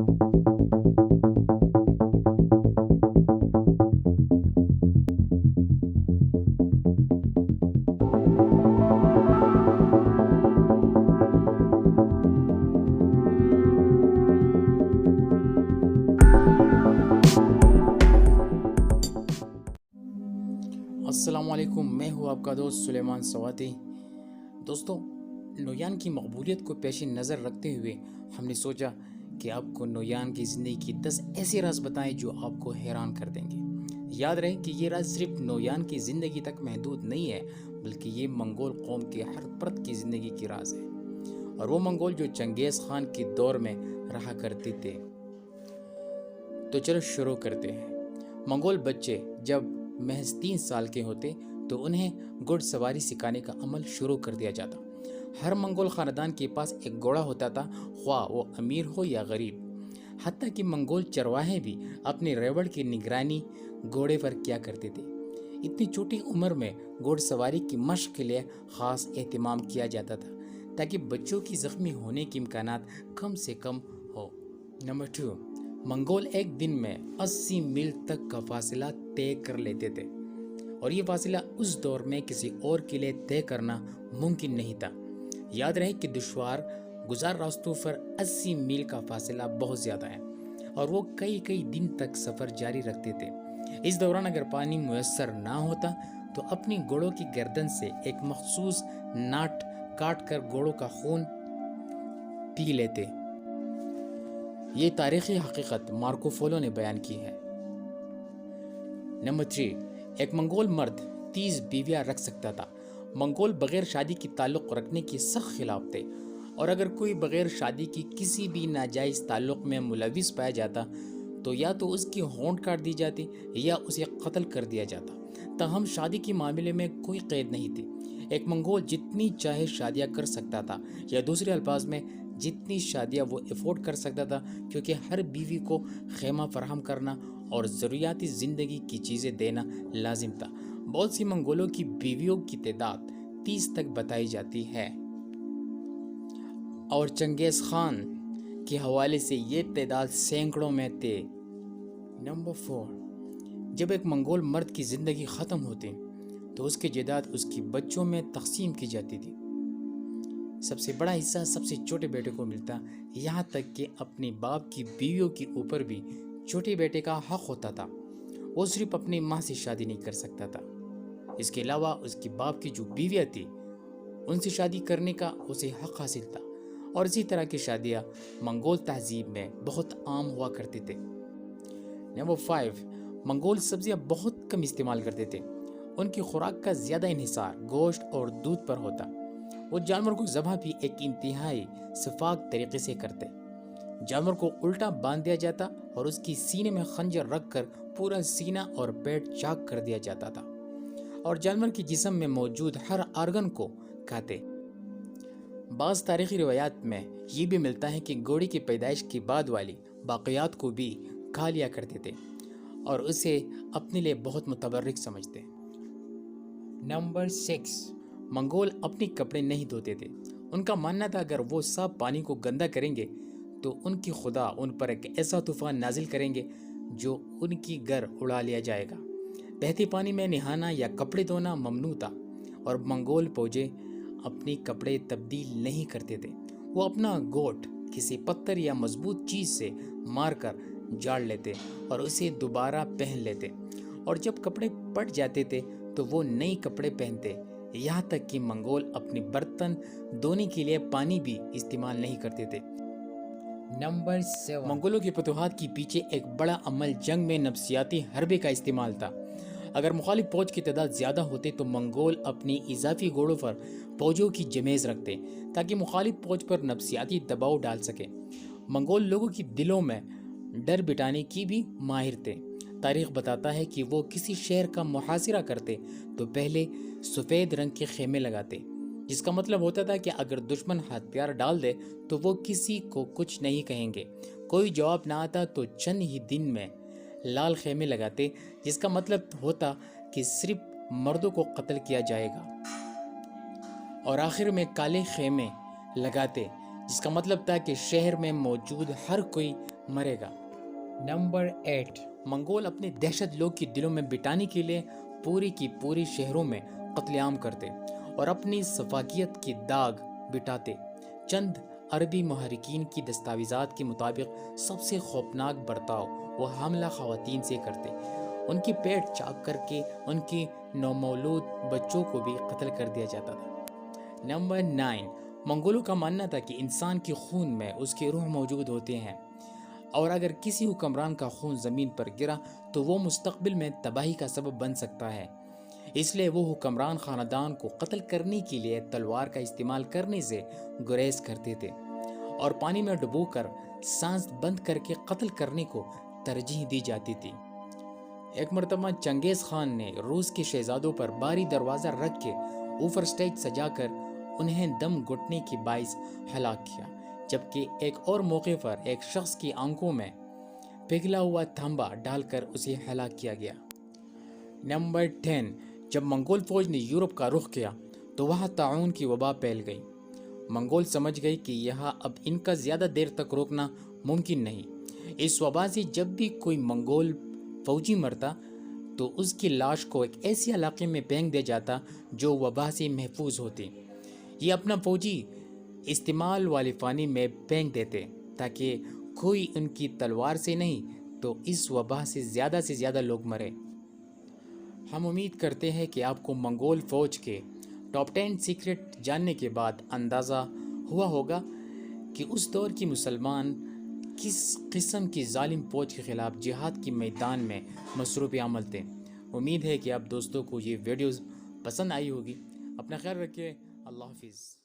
अस्सलामुअलैकुम, मैं हूँ आपका दोस्त सुलेमान सवाती। दोस्तों, नोयान की मकबूलियत को पेश नज़र रखते हुए हमने सोचा कि आपको नोयान की ज़िंदगी की 10 ऐसे राज बताएं जो आपको हैरान कर देंगे। याद रहे कि ये राज सिर्फ नोयान की ज़िंदगी तक महदूद नहीं है, बल्कि ये मंगोल कौम के हर फर्द की ज़िंदगी की राज है, और वो मंगोल जो चंगेज़ खान के दौर में रहा करते थे। तो चलो शुरू करते हैं। मंगोल बच्चे जब महज 3 साल के होते तो उन्हें घुड़सवारी सिखाने का अमल शुरू कर दिया जाता। हर मंगोल ख़ानदान के पास एक घोड़ा होता था, ख्वाह वो अमीर हो या गरीब। हत्ता कि मंगोल चरवाहे भी अपने रेवड़ की निगरानी घोड़े पर किया करते थे। इतनी छोटी उम्र में घुड़सवारी की मशक के लिए ख़ास एहतमाम किया जाता था ताकि बच्चों की ज़ख्मी होने के इम्कानात कम से कम हो। नंबर 2, मंगोल एक दिन में 80 मील तक का फासला तय कर लेते थे, और ये फासला उस दौर में किसी और के लिए तय करना मुमकिन नहीं था। याद रहे कि दुश्वार गुजार रास्तों पर 80 मील का फासला बहुत ज़्यादा है, और वो कई कई दिन तक सफ़र जारी रखते थे। इस दौरान अगर पानी मुयस्सर ना होता तो अपनी घोड़ों की गर्दन से एक मखसूस नाट काट कर घोड़ों का खून पी लेते। ये तारीखी हकीकत मार्को पोलो ने बयान की है। नंबर 3, एक मंगोल मर्द 30 बीवियां रख सकता था। मंगोल बगैर शादी की ताल्लुक़ रखने के सख्त खिलाफ थे, और अगर कोई बगैर शादी की किसी भी नाजायज़ ताल्लुक़ में मुलविस पाया जाता तो या तो उसकी होंठ काट दी जाती या उसे कत्ल कर दिया जाता। ताहम शादी के मामले में कोई क़ैद नहीं थी। एक मंगोल जितनी चाहे शादियाँ कर सकता था, या दूसरे अल्फाज में जितनी शादियाँ वो अफोर्ड कर सकता था, क्योंकि हर बीवी को खेमा फराहम करना और ज़रूरियाती ज़िंदगी की चीज़ें देना लाजिम था। बहुत सी मंगोलों की बीवियों की तादाद 30 तक बताई जाती है, और चंगेज़ खान के हवाले से ये तादाद सैकड़ों में थे। नंबर 4, जब एक मंगोल मर्द की ज़िंदगी ख़त्म होती तो उसकी जायदाद उसकी बच्चों में तकसीम की जाती थी। सबसे बड़ा हिस्सा सबसे छोटे बेटे को मिलता, यहाँ तक कि अपने बाप की बीवियों के ऊपर भी छोटे बेटे का हक होता था। वो सिर्फ अपनी माँ से शादी नहीं कर सकता था, इसके अलावा उसके बाप की जो बीवियाँ थी उनसे शादी करने का उसे हक हासिल था, और इसी तरह की शादियाँ मंगोल तहजीब में बहुत आम हुआ करते थे। नंबर 5, मंगोल सब्जियाँ बहुत कम इस्तेमाल करते थे। उनकी खुराक का ज़्यादा इन्हिसार गोश्त और दूध पर होता। वो जानवर को ज़बह भी एक इंतहाई शफाफ तरीके से करते। जानवर को उल्टा बांध दिया जाता और उसकी सीने में खंजर रखकर पूरा सीना और पेट चाक कर दिया जाता था, और जानवर के जिस्म में मौजूद हर आर्गन को खाते। बाज़ तारीखी रिवायात में ये भी मिलता है कि घोड़े की पैदाइश के बाद वाली बाक़ियात को भी खा लिया करते थे और उसे अपने लिए बहुत मुतबर्रिक समझते। नंबर 6, मंगोल अपने कपड़े नहीं धोते थे। उनका मानना था अगर वो साफ पानी को गंदा करेंगे तो उनकी खुदा उन पर एक ऐसा तूफान नाजिल करेंगे जो उनकी घर उड़ा लिया जाएगा। बहते पानी में नहाना या कपड़े धोना ममनू था, और मंगोल फौजे अपने कपड़े तब्दील नहीं करते थे। वो अपना गोट किसी पत्थर या मजबूत चीज़ से मारकर जाड़ लेते और उसे दोबारा पहन लेते, और जब कपड़े पट जाते थे तो वो नए कपड़े पहनते। यहाँ तक कि मंगोल अपने बर्तन धोने के लिए पानी भी इस्तेमाल नहीं करते थे। नंबर 7, मंगोलों की फतूहात के पीछे एक बड़ा अमल जंग में नफ्सियाती हरबे का इस्तेमाल था। अगर मुखालिफ फौज की तादाद ज़्यादा होते तो मंगोल अपनी इजाफी घोड़ों पर फौजों की जमेज रखते ताकि मुखालिफ फौज पर नफ्सियाती दबाव डाल सके। मंगोल लोगों की दिलों में डर बिठाने की भी माहिर थे। तारीख बताता है कि वो किसी शहर का मुहासिरा करते तो पहले सफ़ेद रंग के खेमे लगाते, जिसका मतलब होता था कि अगर दुश्मन हथियार डाल दे तो वो किसी को कुछ नहीं कहेंगे। कोई जवाब ना आता तो चंद ही दिन में लाल खेमे लगाते, जिसका मतलब होता कि सिर्फ मर्दों को कत्ल किया जाएगा, और आखिर में काले खेमे लगाते, जिसका मतलब था कि शहर में मौजूद हर कोई مرے گا۔ نمبر 8، منگول اپنے دہشت لوگ کی دلوں میں بٹانے کے لیے پوری کی پوری شہروں میں قتل عام کرتے اور اپنی سفاکیت کی داغ بٹاتے۔ چند عربی محرکین کی دستاویزات کے مطابق سب سے خوفناک برتاؤ وہ حاملہ خواتین سے کرتے، ان کی پیٹ چاک کر کے ان کی نومولود بچوں کو بھی قتل کر دیا جاتا تھا۔ نمبر 9، منگولوں کا ماننا تھا کہ انسان کے خون میں اس کے روح موجود ہوتے ہیں اور اگر کسی حکمران کا خون زمین پر گرا تو وہ مستقبل میں تباہی کا سبب بن سکتا ہے، اس لیے وہ حکمران خاندان کو قتل کرنے کے لیے تلوار کا استعمال کرنے سے گریز کرتے تھے اور پانی میں ڈبو کر سانس بند کر کے قتل کرنے کو ترجیح دی جاتی تھی۔ ایک مرتبہ چنگیز خان نے روس کے شہزادوں پر باری دروازہ رکھ کے اوپر سٹیج سجا کر انہیں دم گھٹنے کے باعث ہلاک کیا، جبکہ ایک اور موقع پر ایک شخص کی آنکھوں میں پگھلا ہوا تانبا ڈال کر اسے ہلاک کیا گیا۔ نمبر 10، جب منگول فوج نے یورپ کا رخ کیا تو وہاں طاعون کی وبا پھیل گئی۔ منگول سمجھ گئی کہ یہاں اب ان کا زیادہ دیر تک روکنا ممکن نہیں۔ اس وبا سے جب بھی کوئی منگول فوجی مرتا تو اس کی لاش کو ایک ایسے علاقے میں پھینک دیا جاتا جو وبا سے محفوظ ہوتے۔ یہ اپنا فوجی استعمال والے پانی میں پھینک دیتے تاکہ کوئی ان کی تلوار سے نہیں تو اس وبا سے زیادہ لوگ مرے۔ ہم امید کرتے ہیں کہ آپ کو منگول فوج کے ٹاپ 10 سیکرٹ جاننے کے بعد اندازہ ہوا ہوگا کہ اس دور کی مسلمان کس قسم کی ظالم فوج کے خلاف جہاد کے میدان میں مصروف عمل تھے۔ امید ہے کہ آپ دوستوں کو یہ ویڈیوز پسند آئی ہوگی۔ اپنا خیال رکھیے۔ اللہ حافظ۔